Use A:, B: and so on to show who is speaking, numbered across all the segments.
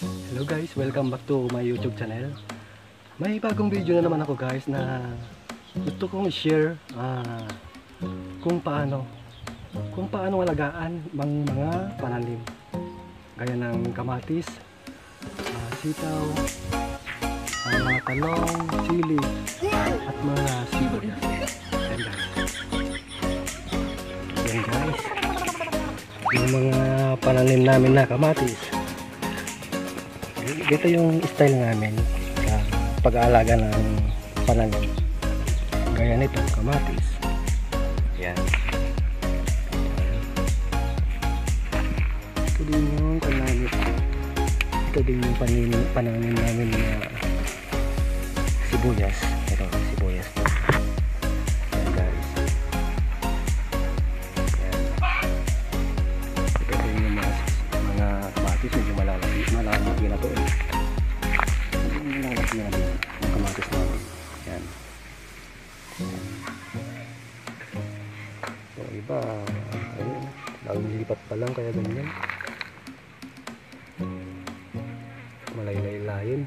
A: Hello guys, welcome back to my YouTube channel. May bagong video na naman ako guys na gusto kong i-share kung paano alagaan mga pananim gaya ng kamatis, sitaw, mga talong, sili at mga sibuyas. Yan guys, yung mga pananim namin na kamatis. Ito yung style namin sa pag-aalaga ng pananim. Gaya nito, kamatis. Yan. Ito din yung pananim. Ito din yung pananim namin na sibuyas. Ito, sibuyas to. Yan guys. Yan. Ito din yung mga kamatis. Medyo malalaki na to eh. Malalaki na din yung kamatis namin. Yan. So iba, ayun, laging lipat pa lang kaya ganyan. Malay-layin.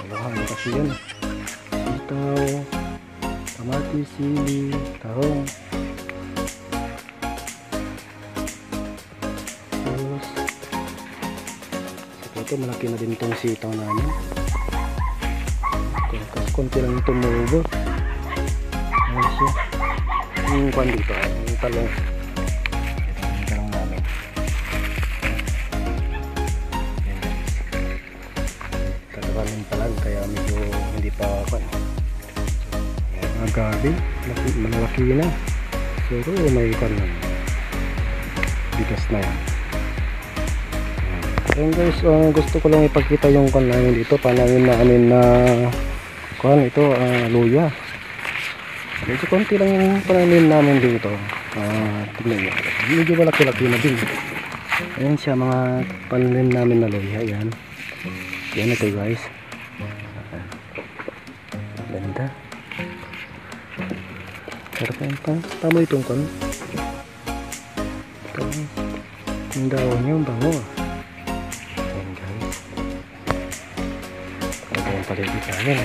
A: Malahan kasi yan. Sitaw, kamatis, sili, tahong. Tapos ito, malaki na din itong sitaw namin. Kasi konti lang itong tumubo. Ayan siya. Yung kwan dito, yung talong. Ito yung talong namin. Ayan guys. Katakalong palag kaya medyo hindi pa kwan. Mga gabi, malaki na. Pero may kwan na. Bigas na yan. Ayan guys, gusto ko lang ipakita yung kwan namin dito. Panamin namin na kwan ito, luya. Medyo konti lang yung pananim namin dito. Tignan nyo, medyo malaki-laki na din. Ayan siya, mga pananim namin na luya. Ayan. Ayan ito guys. Ganda. Sarap yan pa. Tama itong kwan. Ito. Yung dahon niya, yung bango. Ayan guys. Ito yung paligid namin.